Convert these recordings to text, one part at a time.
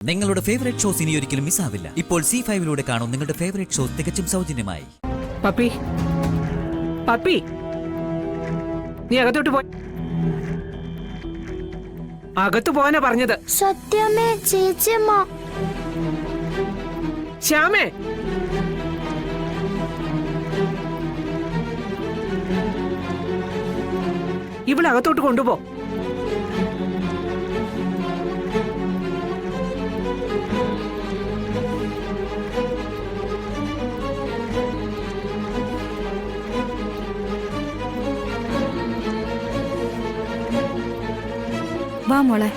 നിങ്ങളുടെ favourite shows ഇനി ഒരിക്കലും മിസ്സാവില്ല. ഇപ്പോൾ C5 കാണും നിങ്ങളുടെ ഫേവറേറ്റ് ഷോസ് തികച്ചും സൗജന്യമായി. പപ്പി പപ്പി നീ അകത്തോട്ട് പോ. അകത്തു പോവാനാ പറഞ്ഞത്. സത്യമേ ചേച്ചിയമ്മ. ശ്യാമേ, ഇവിടെ അകത്തോട്ട് കൊണ്ടുപോ. വാ മോളെ.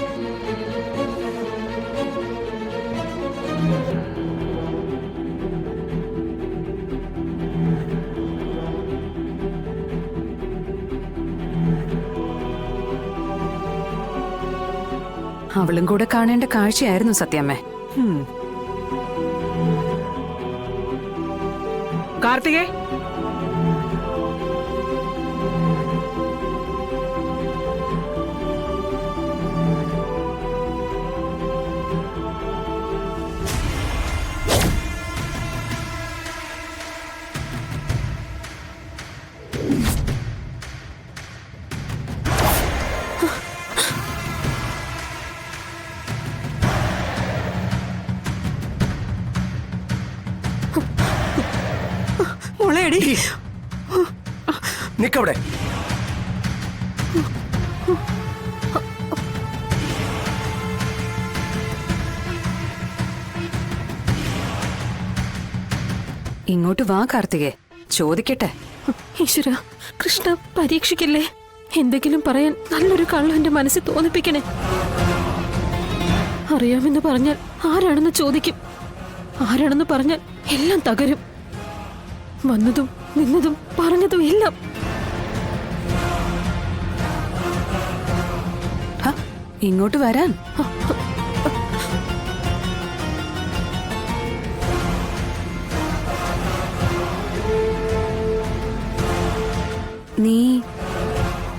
അവളും കൂടെ കാണേണ്ട കാഴ്ചയായിരുന്നു സത്യമ്മേ. കാർത്തികേ, നിക്കവിടെ. ഇങ്ങോട്ട് വാ കാർത്തികേ, ചോദിക്കട്ടെ. ഈശ്വര, കൃഷ്ണ പരീക്ഷിക്കില്ലേ? എന്തെങ്കിലും പറയാൻ നല്ലൊരു കള്ളം എന്റെ മനസ്സിൽ തോന്നിപ്പിക്കണേ. അറിയാമെന്ന് പറഞ്ഞാൽ ആരാണെന്ന് ചോദിക്കും. ആരാണെന്ന് പറഞ്ഞാൽ എല്ലാം തകരും. വന്നതും നിന്നതും പറഞ്ഞതും എല്ലാം. ഇങ്ങോട്ട് വരാൻ നീ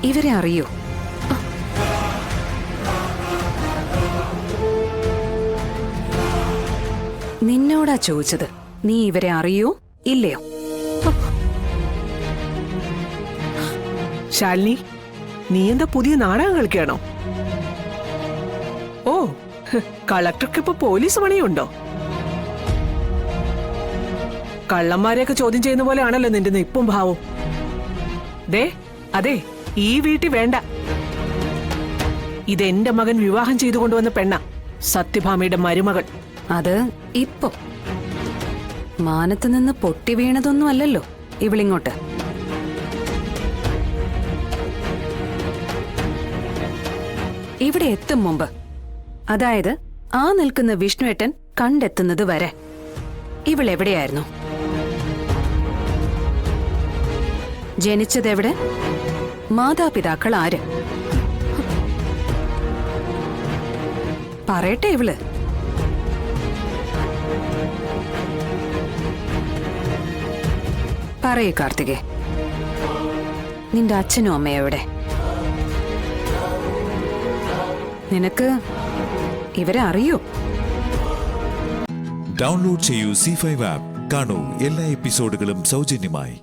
ഇവരെ അറിയോ? നിന്നോടാ ചോദിച്ചത്. നീ ഇവരെ അറിയോ ഇല്ലയോ? ശാലിനി, നീ എന്താ പുതിയ നാടകം കളിക്കുകയാണോ? ഓ, കളക്ടർക്ക് ഇപ്പൊ പോലീസ് പണിയുണ്ടോ? കള്ളന്മാരെയൊക്കെ ചോദ്യം ചെയ്യുന്ന പോലെയാണല്ലോ നിന്റെ നിപ്പും ഭാവവും. ദേ, അതെ, ഈ വീട്ടിൽ വേണ്ട. ഇതെന്റെ മകൻ വിവാഹം ചെയ്തു കൊണ്ടുവന്ന പെണ്ണ, സത്യഭാമയുടെ മരുമകൾ. അത് ഇപ്പൊ മാനത്ത് നിന്ന് പൊട്ടി വീണതൊന്നും അല്ലല്ലോ ഇവളിങ്ങോട്ട്. ഇവിടെ എത്തും മുമ്പ്, അതായത് ആ നിൽക്കുന്ന വിഷ്ണുവേട്ടൻ കണ്ടെത്തുന്നത് വരെ ഇവളെവിടെയായിരുന്നു? ജനിച്ചതെവിടെ? മാതാപിതാക്കൾ ആര്? പറയട്ടെ ഇവള്. പറയൂ കാർത്തികേ, നിന്റെ അച്ഛനും അമ്മയും എവിടെ? നിനക്ക് ഇവരെ അറിയോ? ഡൗൺലോഡ് ചെയ്യൂ C5 ആപ്പ്. കാണൂ എല്ലാ എപ്പിസോഡുകളും സൗജന്യമായി.